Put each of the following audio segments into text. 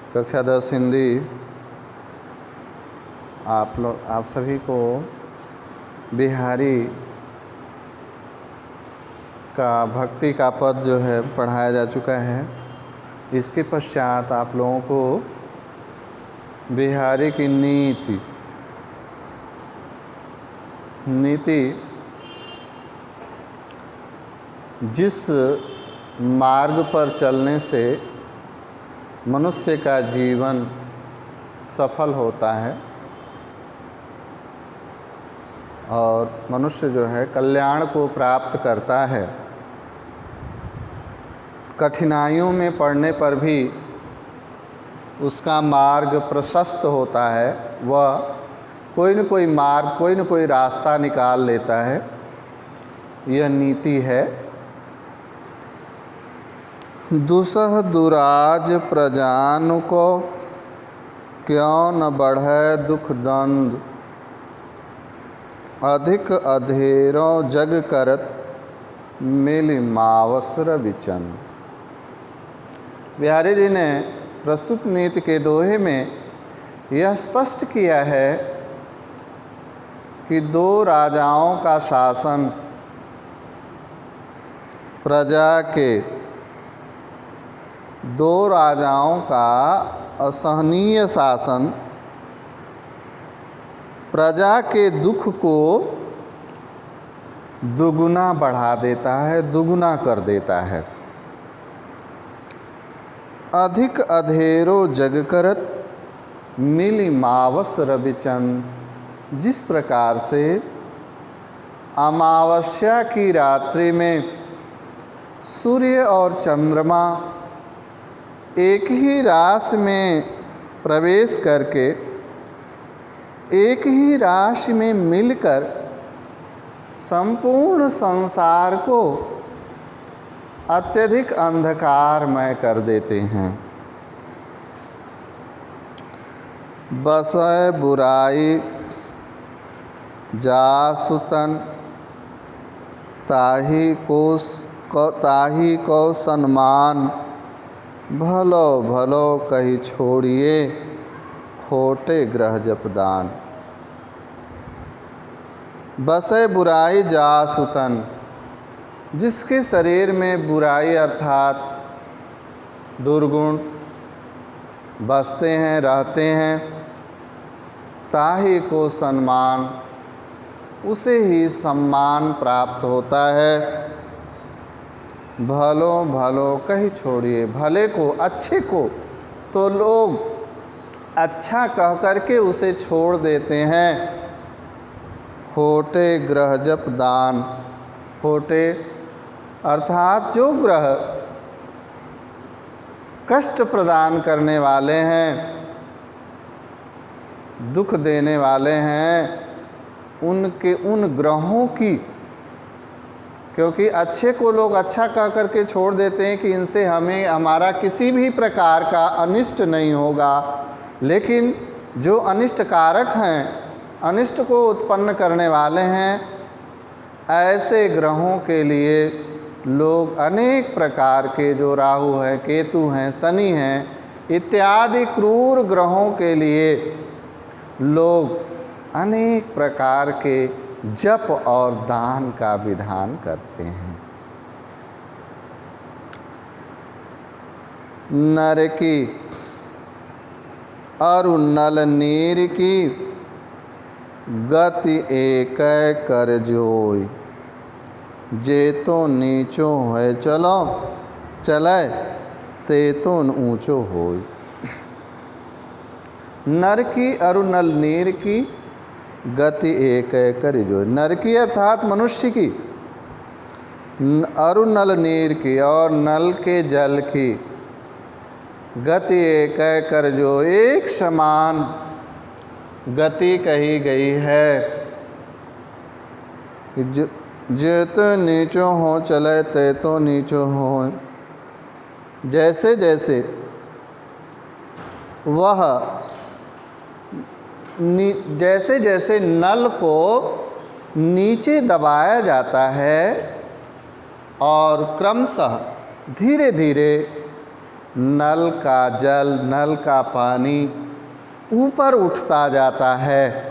कक्षा 10 हिंदी आप सभी को बिहारी का भक्ति का पद जो है पढ़ाया जा चुका है। इसके पश्चात आप लोगों को बिहारी की नीति जिस मार्ग पर चलने से मनुष्य का जीवन सफल होता है और मनुष्य जो है कल्याण को प्राप्त करता है, कठिनाइयों में पड़ने पर भी उसका मार्ग प्रशस्त होता है, वह कोई न कोई मार्ग, कोई न कोई रास्ता निकाल लेता है। यह नीति है। दुसह दुराज प्रजान को क्यों न बढ़े दुख दंड, अधिक अधेरों जग करत मिली मावस रविचंद। बिहारी जी ने प्रस्तुत नीति के दोहे में यह स्पष्ट किया है कि दो राजाओं का शासन, प्रजा के दो राजाओं का असहनीय शासन प्रजा के दुख को दुगुना बढ़ा देता है, दुगुना कर देता है। अधिक अधेरो जग करत मिली मावस रविचंद। जिस प्रकार से अमावस्या की रात्रि में सूर्य और चंद्रमा एक ही राशि में प्रवेश करके एक ही राशि में मिलकर संपूर्ण संसार को अत्यधिक अंधकारमय कर देते हैं। बसय बुराई जासुतन ताही को सम्मान, भलो भलो कही छोड़िए खोटे ग्रह जपदान। बसे बुराई जासुतन, जिसके शरीर में बुराई अर्थात दुर्गुण बसते हैं, रहते हैं, ताही को सम्मान, उसे ही सम्मान प्राप्त होता है। भलो भलो कहीं छोड़िए, भले को, अच्छे को तो लोग अच्छा कह करके उसे छोड़ देते हैं। खोटे ग्रह जप दान, खोटे अर्थात जो ग्रह कष्ट प्रदान करने वाले हैं, दुख देने वाले हैं, उन ग्रहों की, क्योंकि अच्छे को लोग अच्छा कह करके छोड़ देते हैं कि इनसे हमारा किसी भी प्रकार का अनिष्ट नहीं होगा, लेकिन जो अनिष्ट कारक हैं, अनिष्ट को उत्पन्न करने वाले हैं, ऐसे ग्रहों के लिए लोग अनेक प्रकार के, जो राहु हैं, केतु हैं, शनि हैं इत्यादि क्रूर ग्रहों के लिए लोग अनेक प्रकार के जप और दान का विधान करते हैं। नर की अरु नल नीर की गति एक कर जोई, जे तो नीचो है चलो चले ते तो ऊंचो होय। नर की अरु नल नीर की गति एक कर जो, नर की अर्थात मनुष्य की, अरु नल नीर की और नल के जल की, गति एक कर जो, एक समान गति कही गई है। जे तो नीचो हो चले ते तो नीचो हो। जैसे जैसे वह जैसे जैसे नल को नीचे दबाया जाता है और क्रमशः धीरे धीरे नल का जल, नल का पानी ऊपर उठता जाता है।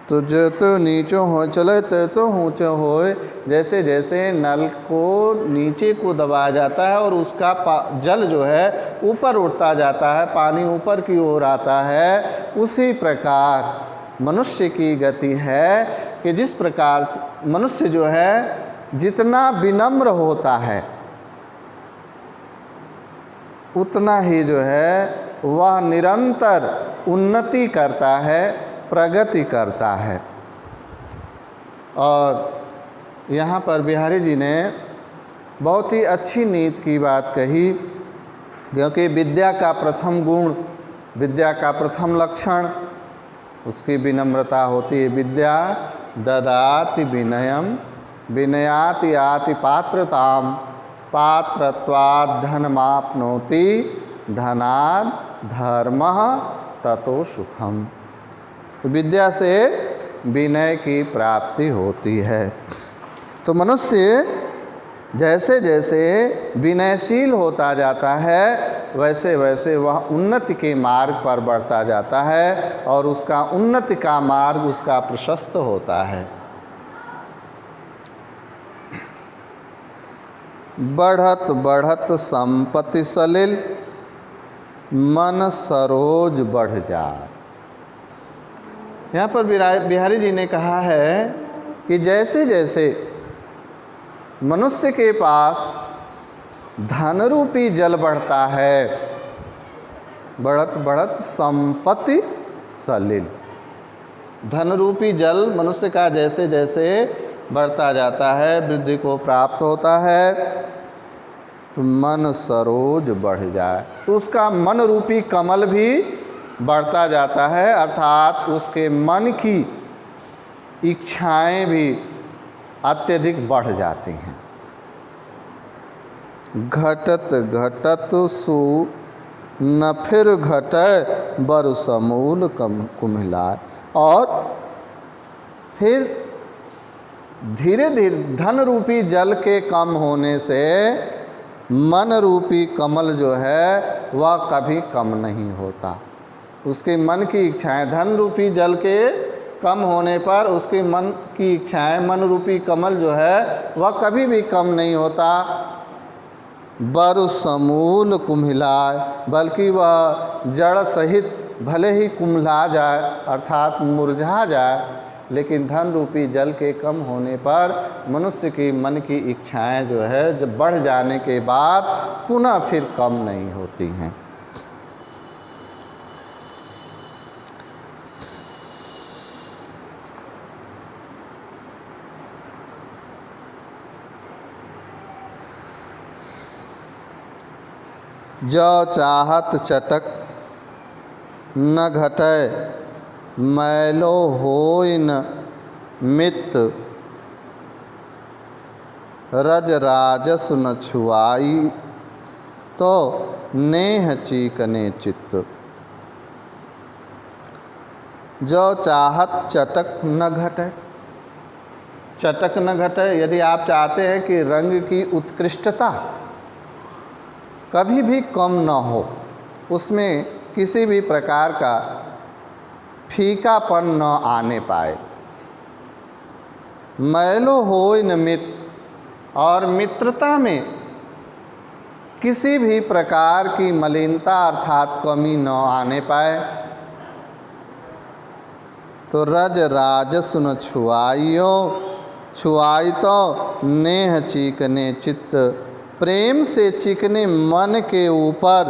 तो जो तो नीचो हो चले तो ऊँचो होए। जैसे जैसे नल को नीचे को दबाया जाता है और उसका जल जो है ऊपर उठता जाता है, पानी ऊपर की ओर आता है, उसी प्रकार मनुष्य की गति है कि जिस प्रकार मनुष्य जो है जितना विनम्र होता है उतना ही जो है वह निरंतर उन्नति करता है, प्रगति करता है। और यहाँ पर बिहारी जी ने बहुत ही अच्छी नीति की बात कही, क्योंकि विद्या का प्रथम गुण, विद्या का प्रथम लक्षण उसकी विनम्रता होती है। विद्या ददाति विनयम, विनयाति याति पात्रताम, पात्रत्वात् धनमाप्नोति, धनात् धर्मः ततो सुखम। विद्या से विनय की प्राप्ति होती है। तो मनुष्य जैसे जैसे विनयशील होता जाता है वैसे वैसे वह उन्नति के मार्ग पर बढ़ता जाता है और उसका उन्नति का मार्ग उसका प्रशस्त होता है। बढ़त बढ़त संपत्ति सलिल, मन सरोज बढ़ जा। यहाँ पर बिहारी जी ने कहा है कि जैसे जैसे मनुष्य के पास धन रूपी जल बढ़ता है, बढ़त बढ़त संपत्ति सलिल, धन रूपी जल मनुष्य का जैसे जैसे बढ़ता जाता है, वृद्धि को प्राप्त होता है, तो मन सरोज बढ़ जाए, तो उसका मन रूपी कमल भी बढ़ता जाता है, अर्थात उसके मन की इच्छाएं भी अत्यधिक बढ़ जाती हैं। घटत घटत सु न फिर घटे बर समूल कुम्हिलाए। और फिर धीरे धीरे धन रूपी जल के कम होने से मन रूपी कमल जो है वह कभी कम नहीं होता। उसके मन की इच्छाएं, धन रूपी जल के कम होने पर उसके मन की इच्छाएं, मन रूपी कमल जो है वह कभी भी कम नहीं होता। बर समूल कुम्हिलाए, बल्कि वह जड़ सहित भले ही कुम्हिला जाए अर्थात मुरझा जाए, लेकिन धन रूपी जल के कम होने पर मनुष्य की मन की इच्छाएं जो है जब बढ़ जाने के बाद पुनः फिर कम नहीं होती हैं। जो चाहत चटक न घटे, मैलो होय न मित, रज राजस न छुआई, तो नेह चीकने चित्त। जो चाहत चटक न घटे, चटक न घटे, यदि आप चाहते हैं कि रंग की उत्कृष्टता कभी भी कम न हो, उसमें किसी भी प्रकार का फीकापन न आने पाए। मैलो होय न मित, और मित्रता में किसी भी प्रकार की मलिनता अर्थात कमी न आने पाए, तो रज राजस न छुआइयो, छुआई तो नेह चीकने चित्त, प्रेम से चिकने मन के ऊपर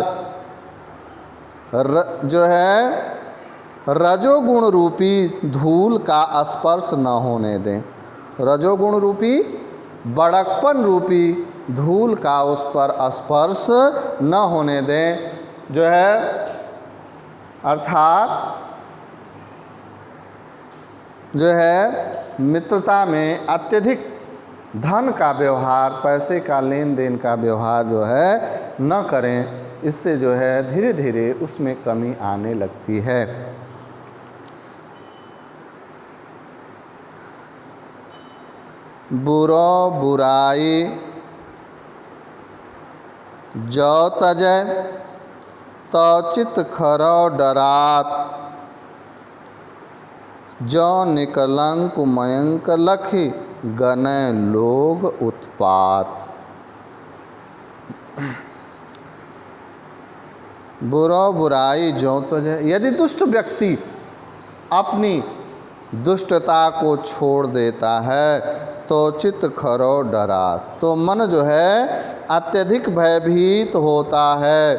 जो है रजोगुण रूपी धूल का स्पर्श न होने दें। रजोगुण रूपी बड़कपन रूपी धूल का उस पर स्पर्श न होने दें, जो है अर्थात जो है मित्रता में अत्यधिक धन का व्यवहार, पैसे का लेन देन का व्यवहार जो है न करें। इससे जो है धीरे धीरे उसमें कमी आने लगती है। बुरा बुराई जो तजय तो चित खरो डरात, जो निकलंक मयंक लखी गनय लोग उत्पात। बुरा बुराई जो तजय, यदि दुष्ट व्यक्ति अपनी दुष्टता को छोड़ देता है तो चित्त खरो डरा, तो मन जो है अत्यधिक भयभीत होता है।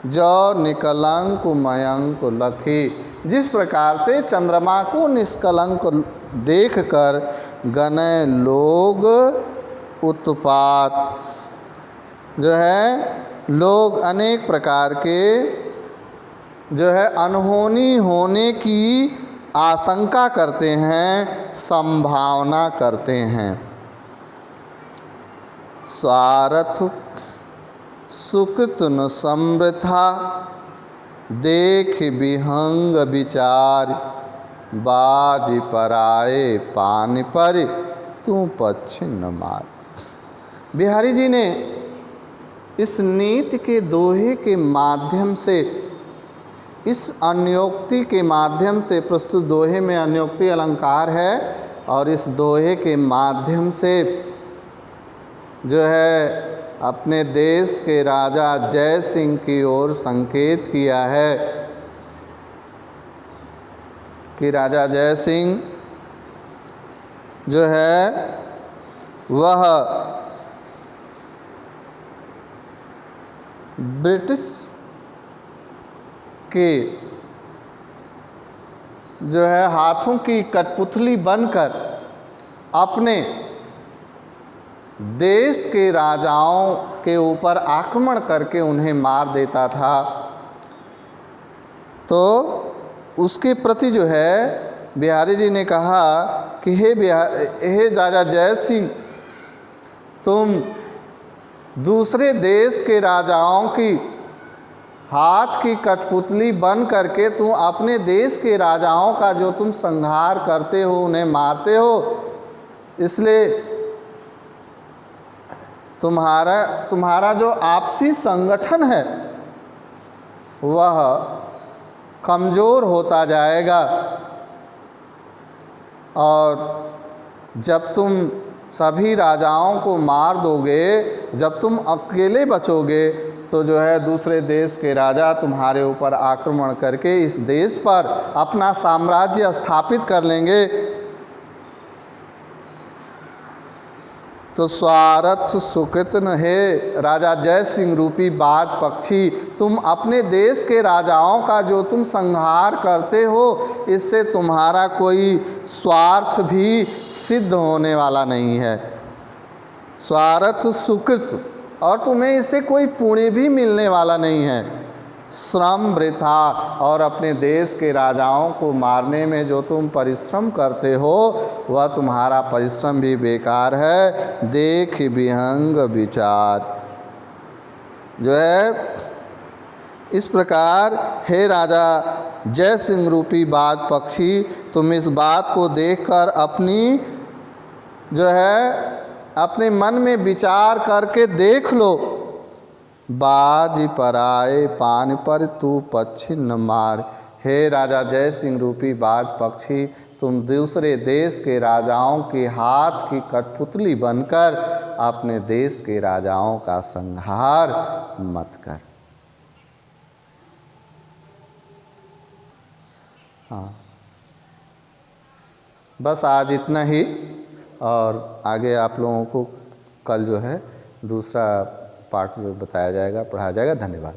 जो निकलंक मयंक लखी, जिस प्रकार से चंद्रमा को निष्कलंक देखकर गनय लोग उत्पात, जो है लोग अनेक प्रकार के जो है अनहोनी होने की आशंका करते हैं, संभावना करते हैं। स्वार्थ सुकृत न समृथा, देख विहंग विचार, बाज पराए पान पर तू पच्छिन्न मार। बिहारी जी ने इस नीति के दोहे के माध्यम से, इस अन्योक्ति के माध्यम से, प्रस्तुत दोहे में अन्योक्ति अलंकार है और इस दोहे के माध्यम से जो है अपने देश के राजा जय सिंह की ओर संकेत किया है कि राजा जय सिंह जो है वह ब्रिटिश के जो है हाथों की कठपुतली बनकर अपने देश के राजाओं के ऊपर आक्रमण करके उन्हें मार देता था। तो उसके प्रति जो है बिहारी जी ने कहा कि हे राजा जय सिंह, तुम दूसरे देश के राजाओं की हाथ की कठपुतली बन करके तुम अपने देश के राजाओं का जो तुम संहार करते हो, उन्हें मारते हो, इसलिए तुम्हारा जो आपसी संगठन है वह कमज़ोर होता जाएगा और जब तुम सभी राजाओं को मार दोगे, जब तुम अकेले बचोगे तो जो है दूसरे देश के राजा तुम्हारे ऊपर आक्रमण करके इस देश पर अपना साम्राज्य स्थापित कर लेंगे। तो स्वार्थ सुकृत न हे राजा जय सिंह रूपी बाज पक्षी, तुम अपने देश के राजाओं का जो तुम संहार करते हो, इससे तुम्हारा कोई स्वार्थ भी सिद्ध होने वाला नहीं है। स्वार्थ सुकृत, और तुम्हें इससे कोई पुण्य भी मिलने वाला नहीं है। श्रम वृथा, और अपने देश के राजाओं को मारने में जो तुम परिश्रम करते हो वह तुम्हारा परिश्रम भी बेकार है। देख विहंग विचार, जो है इस प्रकार हे राजा जय सिंह रूपी बाज पक्षी, तुम इस बात को देखकर अपनी जो है अपने मन में विचार करके देख लो। बाज पराए पान पर तू पच्छिन्न मार, हे राजा जय सिंह रूपी बाज पक्षी, तुम दूसरे देश के राजाओं के हाथ की कठपुतली बनकर अपने देश के राजाओं का संहार मत कर। हाँ, बस आज इतना ही, और आगे आप लोगों को कल जो है दूसरा पाठ जो बताया जाएगा, पढ़ाया जाएगा। धन्यवाद।